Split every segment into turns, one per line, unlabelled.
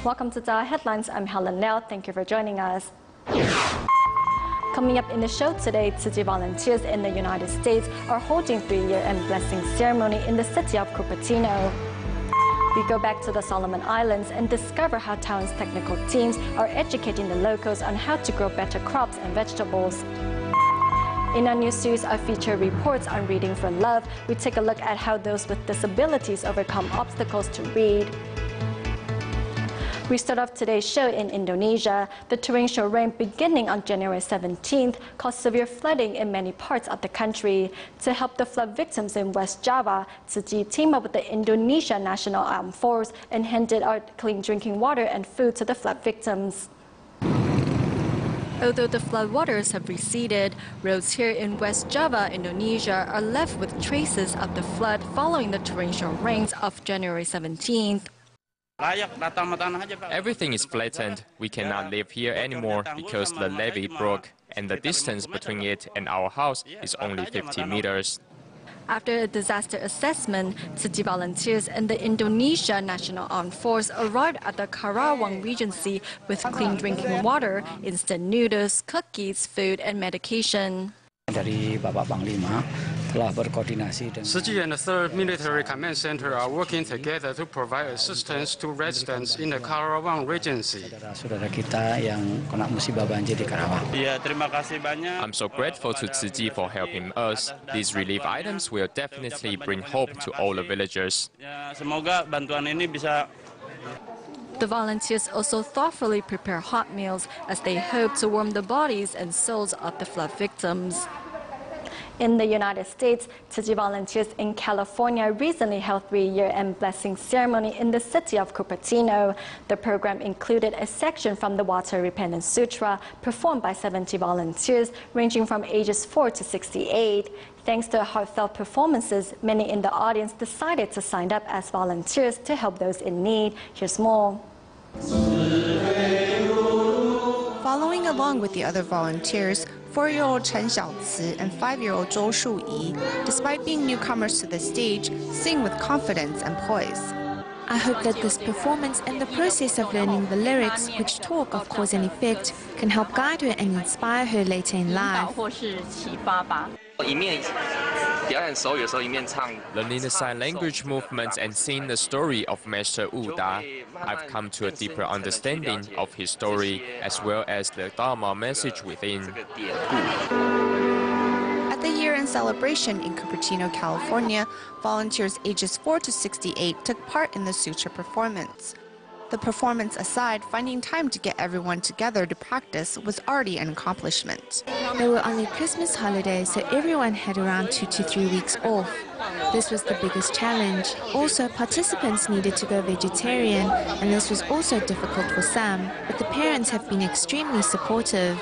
Welcome to DaAi Headlines. I'm Helen Liao. Thank you for joining us. Coming up in the show today, Tzu Chi volunteers in the United States are holding 3-year end blessing ceremony in the city of Cupertino. We go back to the Solomon Islands and discover how Taiwan's technical teams are educating the locals on how to grow better crops and vegetables. In our new series of feature reports on reading for love, we take a look at how those with disabilities overcome obstacles to read. We start off today's show in Indonesia. The torrential rain beginning on January 17th caused severe flooding in many parts of the country. To help the flood victims in West Java, Tzu Chi teamed up with the Indonesia National Armed Force and handed out clean drinking water and food to the flood victims. Although the floodwaters have receded, roads here in West Java, Indonesia, are left with traces of the flood following the torrential rains of January 17th.
Everything is flattened. We cannot live here anymore because the levee broke, and the distance between it and our house is only 50 meters.
After a disaster assessment, Tzu Chi volunteers and the Indonesia National Armed Force arrived at the Karawang Regency with clean drinking water, instant noodles, cookies, food, and medication.
Dari Bapak Panglima telah berkoordinasi dengan
Tzu Chi and the 3rd Military Command Center are working together to provide assistance to residents in the Karawang Regency.
saudara kita yang kena musibah banjir di Karawang.
I'm so grateful to Tzu Chi for helping us. These relief items will definitely bring hope to all the villagers.
Semoga bantuan ini bisa.
The volunteers also thoughtfully prepare hot meals as they hope to warm the bodies and souls of the flood victims. In the United States, Tzu Chi volunteers in California recently held 3-year end blessing ceremony in the city of Cupertino. The program included a section from the Water Repentance Sutra performed by 70 volunteers ranging from ages 4 to 68. Thanks to heartfelt performances, many in the audience decided to sign up as volunteers to help those in need. Here's more.
Following along with the other volunteers, 4-year-old Chen Xiaoci and 5-year-old Zhou Shuyi, despite being newcomers to the stage, sing with confidence and poise.
I hope that this performance and the process of learning the lyrics, which talk of cause and effect, can help guide her and inspire her later in life.
Learning the sign language movements and seeing the story of Master Wu Da, I've come to a deeper understanding of his story as well as the Dharma message within.
At the year-end celebration in Cupertino, California, volunteers ages 4 to 68 took part in the sutra performance. The performance aside, finding time to get everyone together to practice was already an accomplishment.
There were only Christmas holidays, so everyone had around 2 to 3 weeks off. This was the biggest challenge. Also, participants needed to go vegetarian, and this was also difficult for some, but the parents have been extremely supportive.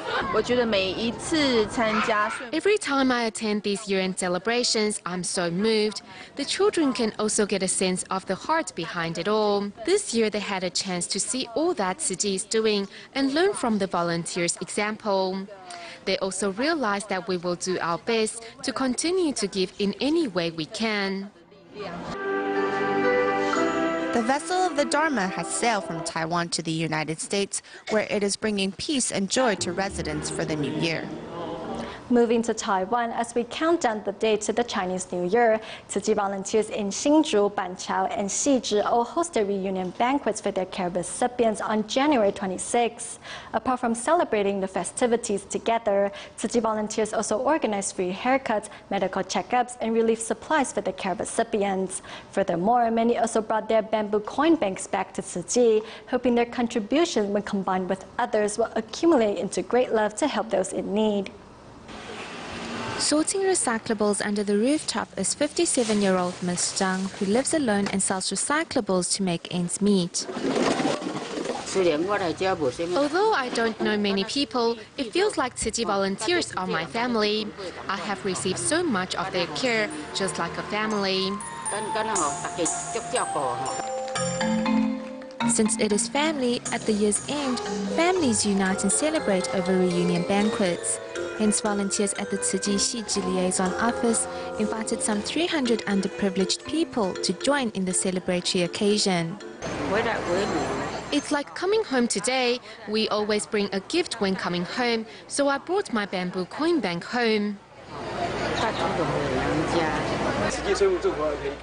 Every time I attend these year-end celebrations, I'm so moved. The children can also get a sense of the heart behind it all. This year they had a chance to see all that Tzu Chi is doing and learn from the volunteers' example. They also realized that we will do our best to continue to give in any way we can.
The vessel of the Dharma has sailed from Taiwan to the United States, where it is bringing peace and joy to residents for the new year.
Moving to Taiwan, as we count down the day to the Chinese New Year, Tzu Chi volunteers in Hsinchu, Banqiao, and Xizhi all hosted reunion banquets for their care recipients on January 26. Apart from celebrating the festivities together, Tzu Chi volunteers also organized free haircuts, medical checkups, and relief supplies for the care recipients. Furthermore, many also brought their bamboo coin banks back to Tzu Chi, hoping their contribution, when combined with others, will accumulate into great love to help those in need.
Sorting recyclables under the rooftop is 57-year-old Miss Zhang, who lives alone and sells recyclables to make ends meet.
Although I don't know many people, it feels like Tzu Chi volunteers are my family. I have received so much of their care, just like a family.
Since it is family, at the year's end, families unite and celebrate over reunion banquets. Hence, volunteers at the Tzu Chi Xizhi Liaison Office invited some 300 underprivileged people to join in the celebratory occasion.
It's like coming home today. We always bring a gift when coming home, so I brought my bamboo coin bank home.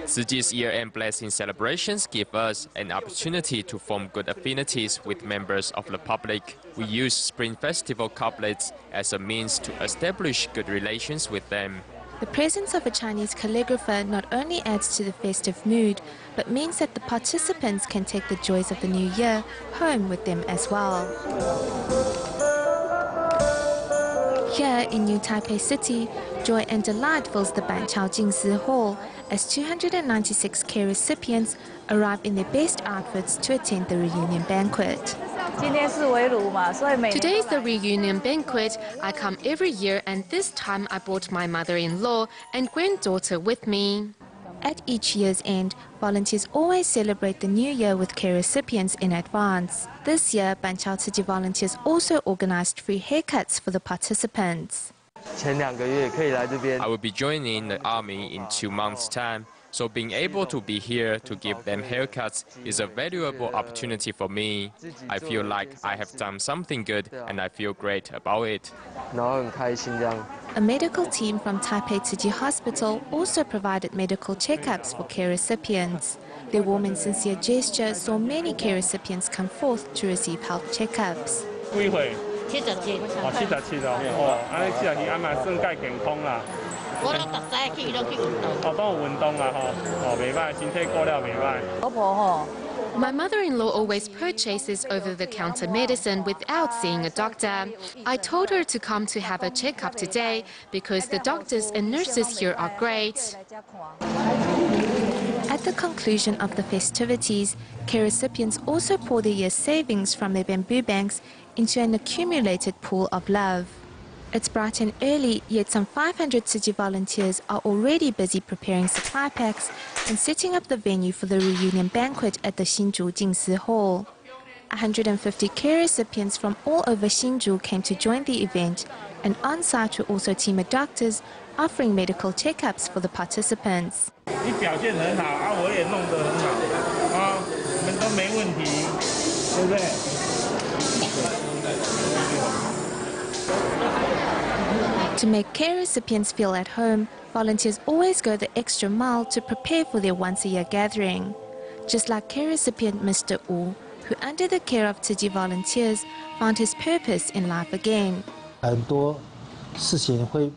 Tzu Chi's year-end blessing celebrations give us an opportunity to form good affinities with members of the public. We use Spring Festival couplets as a means to establish good relations with them.
The presence of a Chinese calligrapher not only adds to the festive mood, but means that the participants can take the joys of the new year home with them as well. Here in New Taipei City, joy and delight fills the Banqiao Jingsi Hall as 296 care recipients arrive in their best outfits to attend the reunion banquet.
Today is the reunion banquet. I come every year, and this time I brought my mother-in-law and granddaughter with me.
At each year's end, volunteers always celebrate the new year with care recipients in advance. This year, Banqiao Tzu Chi volunteers also organized free haircuts for the participants.
I will be joining the army in 2 months' time, so being able to be here to give them haircuts is a valuable opportunity for me. I feel like I have done something good, and I feel great about it.
A medical team from Taipei Tzu Chi Hospital also provided medical checkups for care recipients. Their warm and sincere gesture saw many care recipients come forth to receive health checkups.
My mother-in-law always purchases over-the-counter medicine without seeing a doctor. I told her to come to have a checkup today because the doctors and nurses here are great.
At the conclusion of the festivities, care recipients also pour their year's savings from their bamboo banks into an accumulated pool of love. It's bright and early, yet some 500 Tzu Chi volunteers are already busy preparing supply packs and setting up the venue for the reunion banquet at the Hsinchu Jingsi Hall. 150 care recipients from all over Hsinchu came to join the event, and on site were also team of doctors offering medical checkups for the participants. To make care recipients feel at home, volunteers always go the extra mile to prepare for their once-a-year gathering. Just like care recipient Mr. Wu, who under the care of Tzu Chi volunteers found his purpose in life again.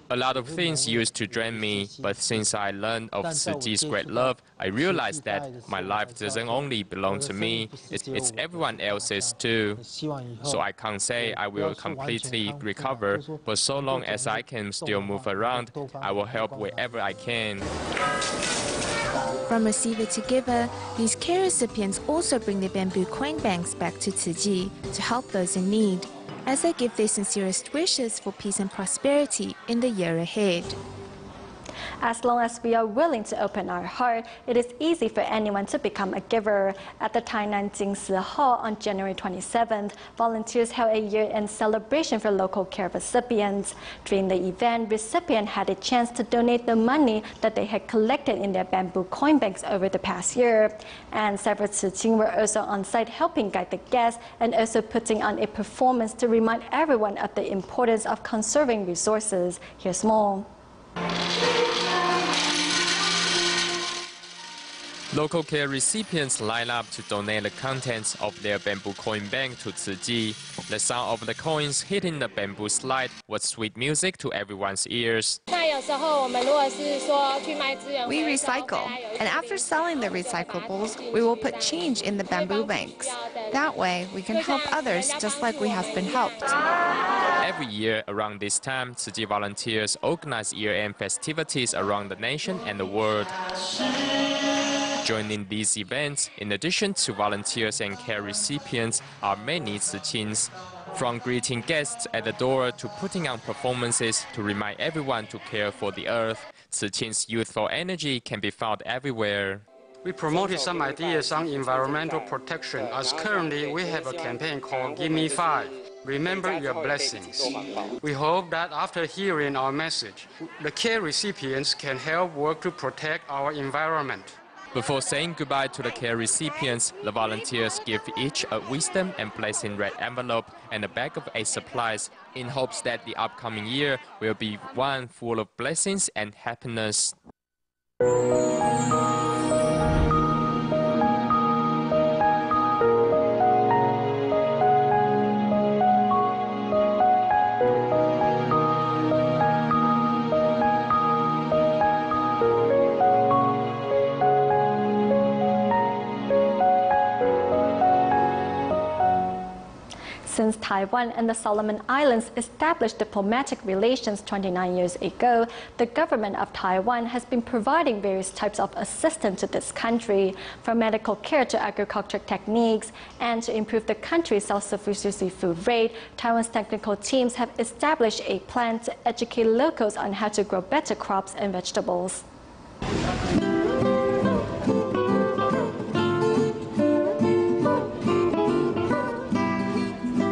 A lot of things used to drain me, but since I learned of Tzu Chi's great love, I realized that my life doesn't only belong to me, it's everyone else's too. So I can't say I will completely recover, but so long as I can still move around, I will help wherever I can.
From receiver to giver, these care recipients also bring their bamboo coin banks back to Tzu Chi to help those in need, as they give their sincerest wishes for peace and prosperity in the year ahead.
As long as we are willing to open our heart, it is easy for anyone to become a giver. At the Tainan Jingsi Hall on January 27th, volunteers held a year-end celebration for local care recipients. During the event, recipients had a chance to donate the money that they had collected in their bamboo coin banks over the past year. And several Tzu Chi were also on site helping guide the guests and also putting on a performance to remind everyone of the importance of conserving resources. Here's more.
Local care recipients line up to donate the contents of their bamboo coin bank to Tzu Chi. The sound of the coins hitting the bamboo slide was sweet music to everyone's ears.
We recycle, and after selling the recyclables, we will put change in the bamboo banks. That way, we can help others just like we have been helped.
Every year around this time, Tzu Chi volunteers organize year-end festivities around the nation and the world. Joining these events, in addition to volunteers and care recipients, are many Tzu Chins. From greeting guests at the door to putting on performances to remind everyone to care for the earth, Tzu Chins' youthful energy can be found everywhere.
We promoted some ideas on environmental protection, as currently we have a campaign called Give Me 5. Remember your blessings. We hope that after hearing our message, the care recipients can help work to protect our environment.
Before saying goodbye to the care recipients, the volunteers give each a wisdom and blessing red envelope and a bag of aid supplies in hopes that the upcoming year will be one full of blessings and happiness.
Since Taiwan and the Solomon Islands established diplomatic relations 29 years ago, the government of Taiwan has been providing various types of assistance to this country, from medical care to agriculture techniques. And to improve the country's self-sufficiency food rate, Taiwan's technical teams have established a plan to educate locals on how to grow better crops and vegetables.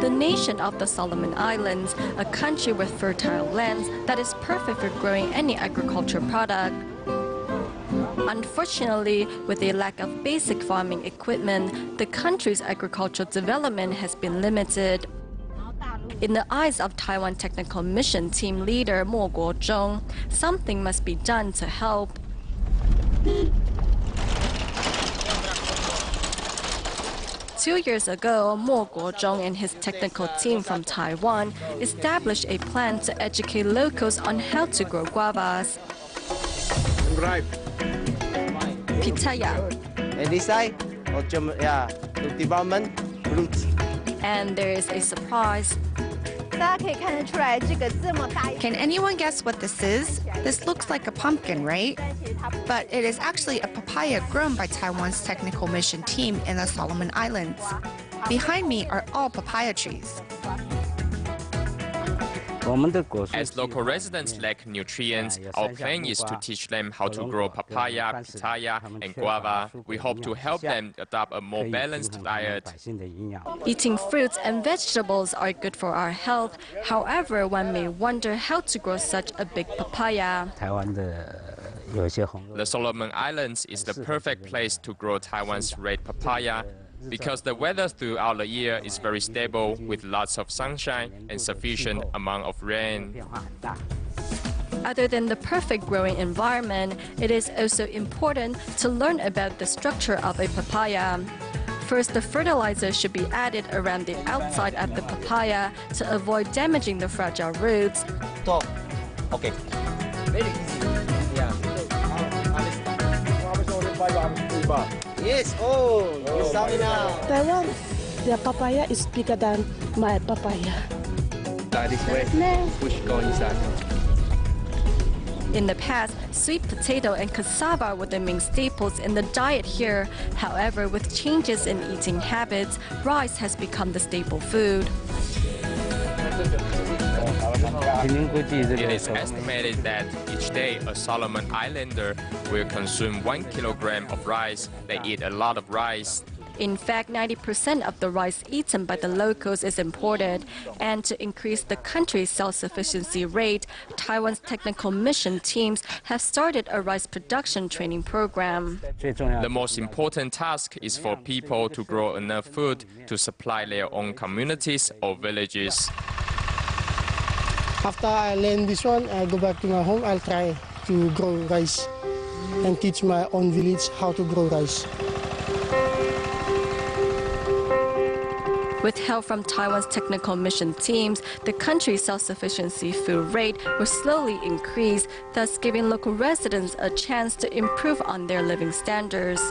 The nation of the Solomon Islands, a country with fertile lands that is perfect for growing any agriculture product. Unfortunately, with a lack of basic farming equipment, the country's agricultural development has been limited. In the eyes of Taiwan Technical Mission Team leader Mo Guozhong, something must be done to help. 2 years ago, Mo Guozhong and his technical team from Taiwan established a plan to educate locals on how to grow guavas, pitaya, and there is a surprise.
Can anyone guess what this is? This looks like a pumpkin, right? But it is actually a papaya grown by Taiwan's technical mission team in the Solomon Islands. Behind me are all papaya trees.
As local residents lack nutrients, our plan is to teach them how to grow papaya, pitaya, and guava. We hope to help them adopt a more balanced diet.
Eating fruits and vegetables are good for our health. However, one may wonder how to grow such a big papaya.
The Solomon Islands is the perfect place to grow Taiwan's red papaya, because the weather throughout the year is very stable with lots of sunshine and sufficient amount of rain.
Other than the perfect growing environment, it is also important to learn about the structure of a papaya. First, the fertilizer should be added around the outside of the papaya to avoid damaging the fragile roots.
Okay. Very easy. Yeah. Yes, oh, you saw me now.
Taiwan, their papaya is bigger than my papaya.
That is where push go inside.
In the past, sweet potato and cassava were the main staples in the diet here. However, with changes in eating habits, rice has become the staple food.
It is estimated that each day a Solomon Islander will consume 1 kilogram of rice. They eat a lot of rice.
In fact, 90% of the rice eaten by the locals is imported. And to increase the country's self-sufficiency rate, Taiwan's technical mission teams have started a rice production training program.
The most important task is for people to grow enough food to supply their own communities or villages.
After I learn this one, I go back to my home. I'll try to grow rice and teach my own village how to grow rice.
With help from Taiwan's technical mission teams, the country's self-sufficiency food rate will slowly increase, thus giving local residents a chance to improve on their living standards.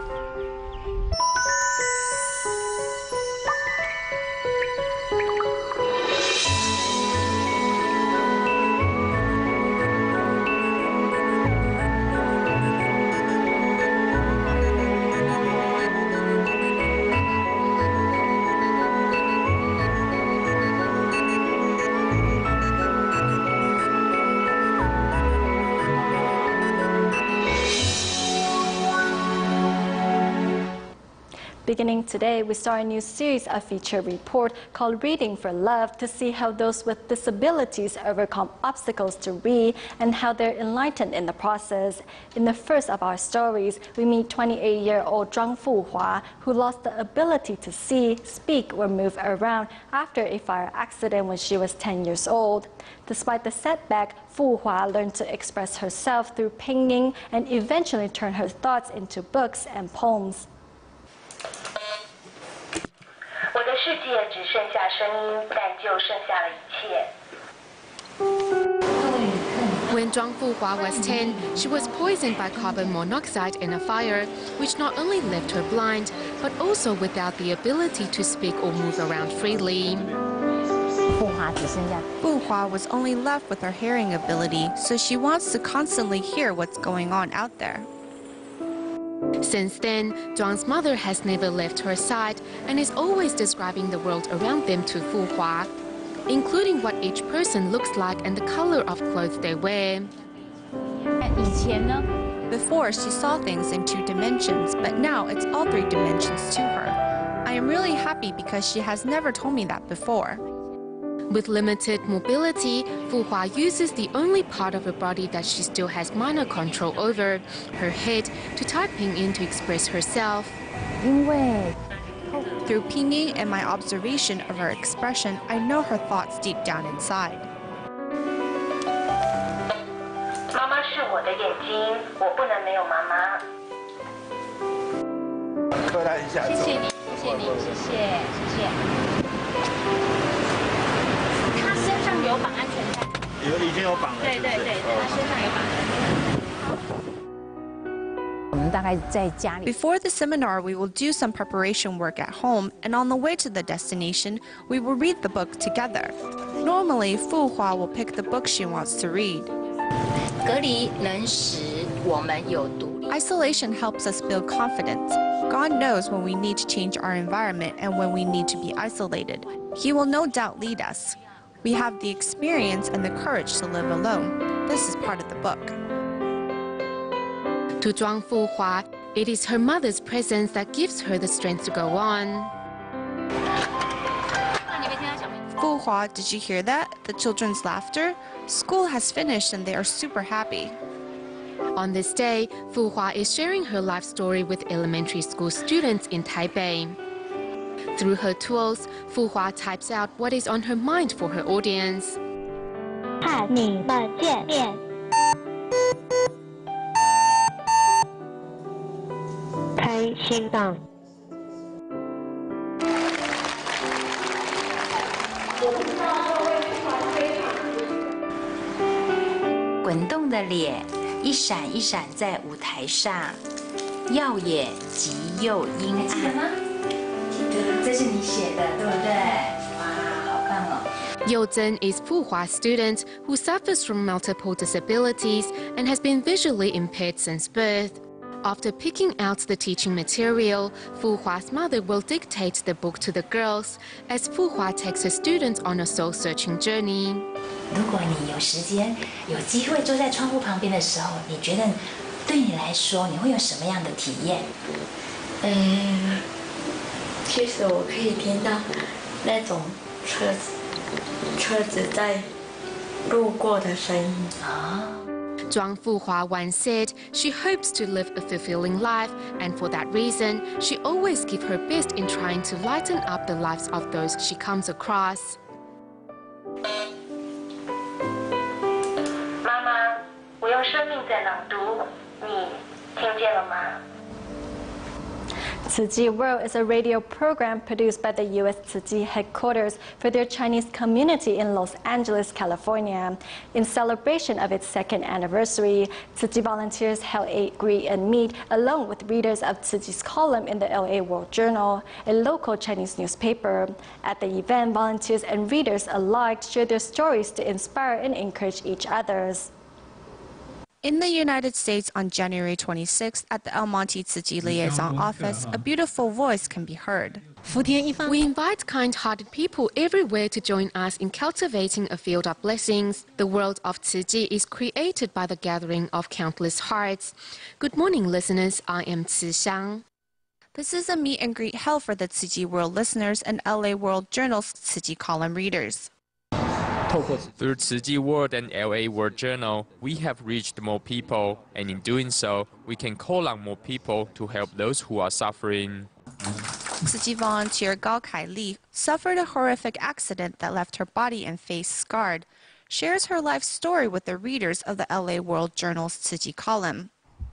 Beginning today, we start a new series of feature report called Reading for Love to see how those with disabilities overcome obstacles to read and how they're enlightened in the process. In the first of our stories, we meet 28-year-old Zhang Fuhua, who lost the ability to see, speak, or move around after a fire accident when she was 10 years old. Despite the setback, Fuhua learned to express herself through painting and eventually turned her thoughts into books and poems.
When Zhang Fuhua was 10, she was poisoned by carbon monoxide in a fire, which not only left her blind, but also without the ability to speak or move around freely.
Fuhua was only left with her hearing ability, so she wants to constantly hear what's going on out there.
Since then, Zhang's mother has never left her side and is always describing the world around them to Fuhua, including what each person looks like and the color of clothes they wear.
Before, she saw things in 2 dimensions, but now it's all 3 dimensions to her. I am really happy because she has never told me that before.
With limited mobility, Fuhua uses the only part of her body that she still has minor control over, her head, to type pinyin to express herself.
Through pinyin and my observation of her expression, I know her thoughts deep down inside. Before the seminar, we will do some preparation work at home, and on the way to the destination, we will read the book together. Normally, Fuhua will pick the book she wants to read. Isolation helps us build confidence. God knows when we need to change our environment and when we need to be isolated. He will no doubt lead us. We have the experience and the courage to live alone. This is part of the book.
To Zhang Fuhua, it is her mother's presence that gives her the strength to go on.
Fuhua, did you hear that? The children's laughter? School has finished and they are super happy.
On this day, Fuhua is sharing her life story with elementary school students in Taipei. Through her tools, Fuhua types out what is on her mind for her audience. Youzhen is Fuhua's student who suffers from multiple disabilities and has been visually impaired since birth. After picking out the teaching material, Fuhua's mother will dictate the book to the girls as Fuhua takes her students on a soul-searching journey.
如果你有时间、有机会坐在窗户旁边的时候，你觉得对你来说，你会有什么样的体验？
其实我可以听到那种车子在路过的声音。
Zhang Fuhua once said she hopes to live a fulfilling life, and for that reason, she always gives her best in trying to lighten up the lives of those she comes across.
妈妈，我用生命在朗读，你听见了吗？
Tzu Chi World is a radio program produced by the U.S. Tzu Chi headquarters for their Chinese community in Los Angeles, California. In celebration of its 2nd anniversary, Tzu Chi volunteers held a greet and meet along with readers of Tzu Chi's column in the LA World Journal, a local Chinese newspaper. At the event, volunteers and readers alike shared their stories to inspire and encourage each other.
In the United States on January 26th at the El Monte Tzu Chi Liaison Office, a beautiful voice can be heard.
We invite kind-hearted people everywhere to join us in cultivating a field of blessings. The world of Tzu Chi is created by the gathering of countless hearts. Good morning, listeners. I am Tzu Xiang.
This is a meet and greet held for the Tzu Chi World listeners and LA World Journal's Tzu Chi column readers.
Through Tzu Chi World and LA World Journal, we have reached more people, and in doing so, we can call on more people to help those who are suffering.
Tzu Chi volunteer Gao Kai Li suffered a horrific accident that left her body and face scarred. Shares her life story with the readers of the LA World Journal's Tzu Chi column.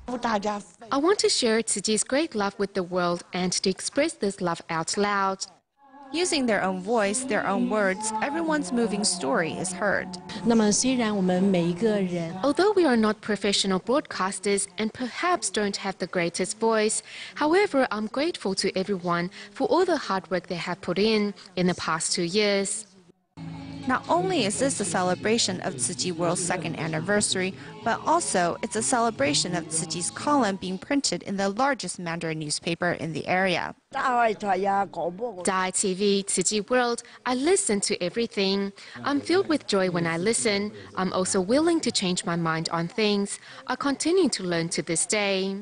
I want to share Tzu Chi's great love with the world and to express this love out loud.
Using their own voice, their own words, everyone's moving story is heard.
Although we are not professional broadcasters and perhaps don't have the greatest voice, however, I'm grateful to everyone for all the hard work they have put in the past 2 years.
Not only is this a celebration of Tzu Chi World's 2nd anniversary, but also it's a celebration of Tzu Chi's column being printed in the largest Mandarin newspaper in the area.
DaAi TV, Tzu Chi World, I listen to everything. I'm filled with joy when I listen. I'm also willing to change my mind on things. I continue to learn to this day.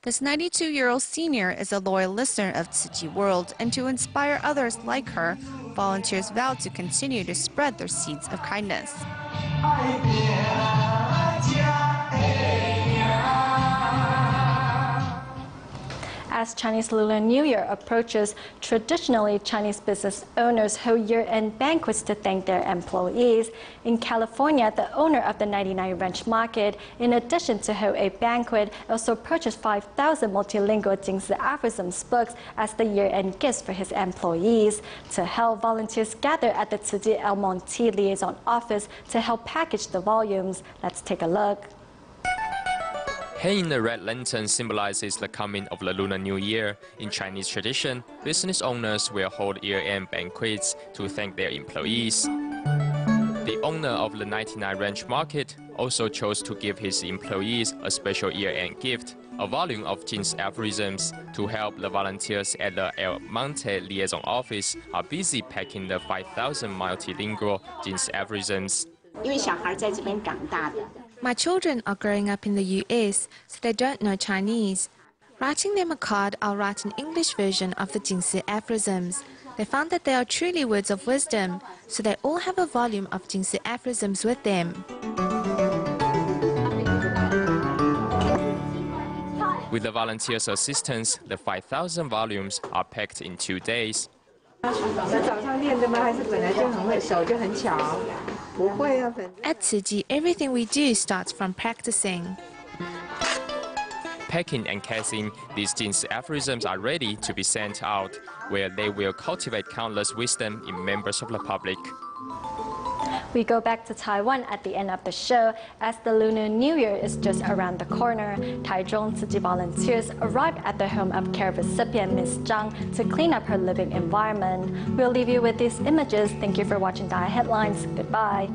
This 92-year-old senior is a loyal listener of Tzu Chi World, and to inspire others like her, volunteers vow to continue to spread their seeds of kindness.
As Chinese Lunar New Year approaches, traditionally Chinese business owners hold year-end banquets to thank their employees. In California, the owner of the 99 Ranch Market, in addition to hold a banquet, also purchased 5,000 multilingual Jingzi aphorisms books as the year-end gifts for his employees. To help, volunteers gather at the Tzu Chi El Monte Liaison Office to help package the volumes. Let's take a look.
Hanging the red lantern symbolizes the coming of the Lunar New Year. In Chinese tradition, business owners will hold year-end banquets to thank their employees. The owner of the 99 Ranch Market also chose to give his employees a special year-end gift, a volume of Jing's aphorisms. To help, the volunteers at the El Monte Liaison Office are busy packing the 5,000 multilingual Jing's aphorisms.
My children are growing up in the US, so they don't know Chinese. Writing them a card, I'll write an English version of the Jingzi aphorisms. They found that they are truly words of wisdom, so they all have a volume of Jingzi aphorisms with them.
With the volunteers' assistance, the 5,000 volumes are packed in 2 days.
At Tzu Chi, everything we do starts from practicing.
Packing and casing, these Jing's aphorisms are ready to be sent out, where they will cultivate countless wisdom in members of the public.
We go back to Taiwan at the end of the show. As the Lunar New Year is just around the corner, Taichung Tzu Chi volunteers arrived at the home of care recipient Ms. Zhang to clean up her living environment. We'll leave you with these images. Thank you for watching DaAi Headlines. Goodbye.